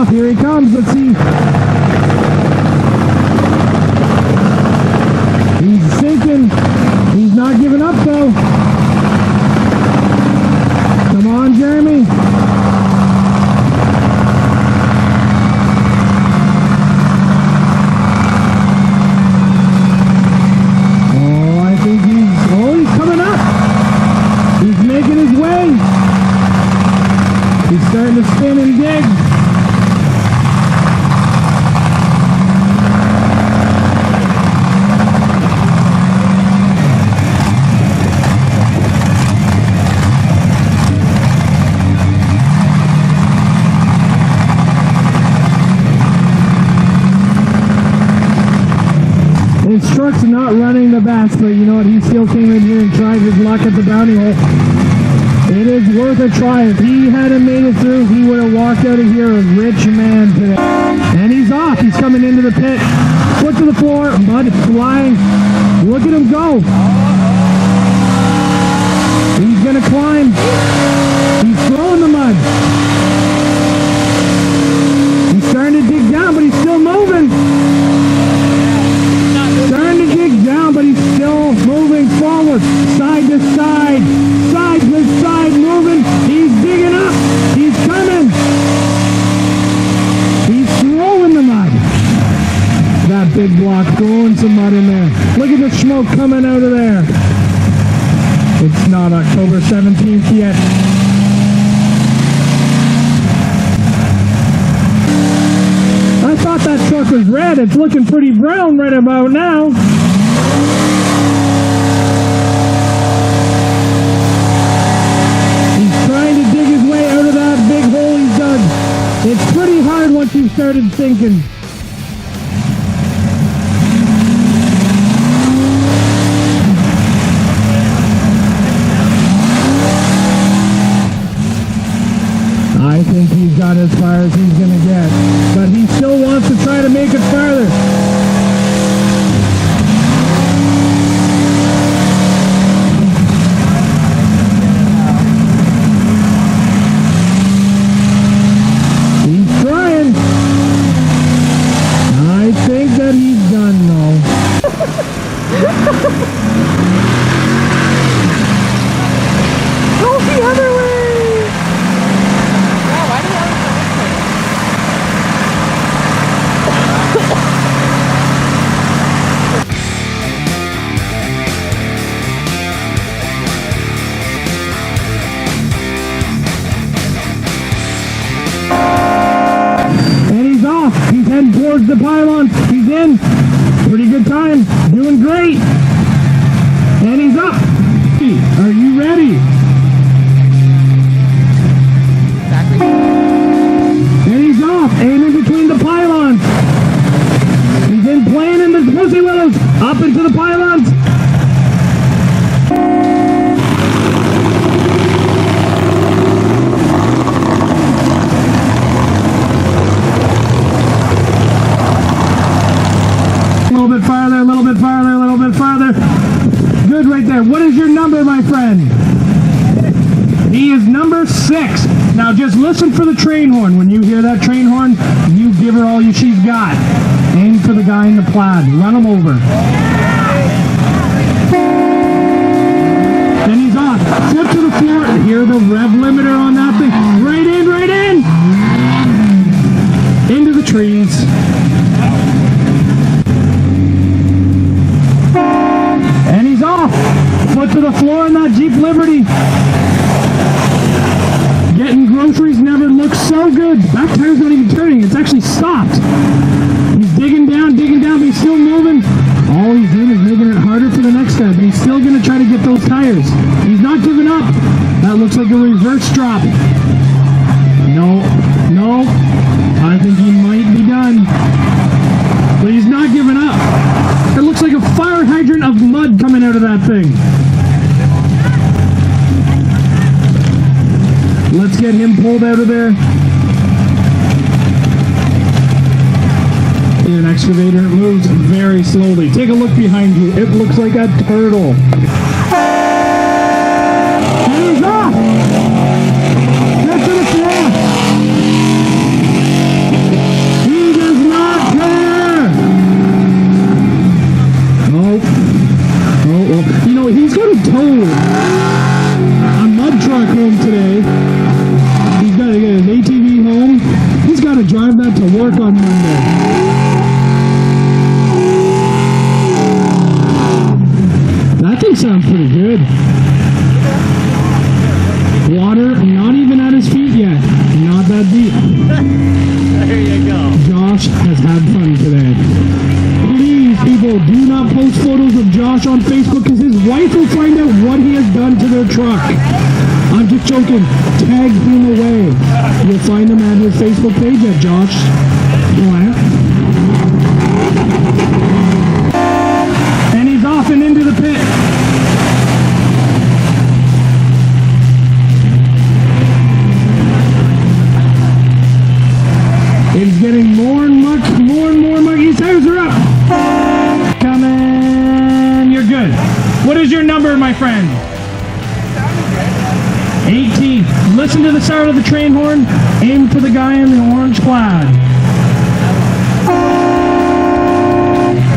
off. Here he comes. Let's see. He's sinking. He's not giving up though. Come on, Jeremy. He's coming up. He's making his way. He's starting to spin and dig. His truck's not running the best, but you know what? He still came in here and tried his luck at the bounty hole. It is worth a try. If he hadn't made it through, he would have walked out of here a rich man today. And he's off. He's coming into the pit. Foot to the floor. Mud flying. Look at him go. He's going to climb. He's throwing the mud. He's starting to dig down, but he's still moving. Starting to dig down, but he's still moving forward. Side to side. Side to side moving. He's digging up. He's coming. He's throwing the mud. That big block throwing some mud in there. Look at the smoke coming out of there. It's not October 17th yet. I thought that truck was red. It's looking pretty brown right about now. He's trying to dig his way out of that big hole he's dug. It's pretty hard once you started sinking. I think he's got as far as he's going to get, but he still wants to try to make it farther. He's trying. I think that he's done though. Go the other way! He's heading towards the pylon. He's in. Pretty good time. Doing great. And he's up. Are you ready? Exactly. And he's off. Aiming between the pylons. He's in playing in the pussy willows. Up into the pylons. A little bit farther, a little bit farther, a little bit farther. Good right there. What is your number, my friend? He is number 6. Now just listen for the train horn. When you hear that train horn, you give her all she's got. Aim for the guy in the plaid. Run him over. Then he's off. Foot to the floor. Hear the rev limiter on that thing. Right in, right in. Into the trees. And he's off. Foot to the floor in that Jeep Liberty. Getting groceries never looks so good. Back tire's not even turning. It's actually stopped. He's digging down, but he's still moving. All he's doing is making it harder for the next guy, but he's still going to try to get those tires. He's not giving up. That looks like a reverse drop. No. I think he might be done. But he's not giving up. It looks like a fire hydrant of mud coming out of that thing. Let's get him pulled out of there. An excavator moves very slowly. Take a look behind you. It looks like a turtle. And he's off! Get to the floor! work on Monday. That thing sounds pretty good. Water, not even at his feet yet. Not that deep. There you go. Josh has had fun today. Please, people, do not post photos of Josh on Facebook because his wife will find out what he has done to their truck. I'm just joking. Tag him away. You'll find him at his Facebook page at Josh Plant. And he's off and into the pit. It's getting more and more mucky. His tires are up. Coming. You're good. What is your number, my friend? 18. Listen to the sound of the train horn. Aim for the guy in the orange plaid.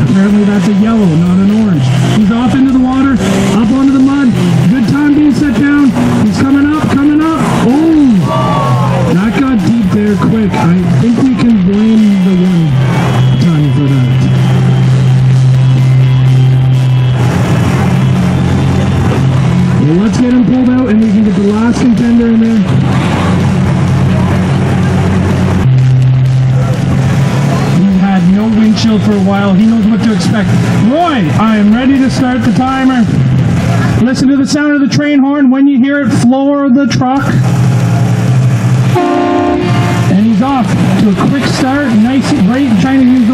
Apparently that's a yellow, not an orange. He's off into the water, up onto the mud. Good time being set down. He's coming up. Oh! That got deep there quick. I think we can blame the one ton for that. Well, let's get him pulled out and we can get the last contender in there. He's had no windshield for a while. He knows what to expect. Roy, I am ready to start the timer. Listen to the sound of the train horn. When you hear it, floor the truck. And he's off to a quick start. Nice, right, trying to use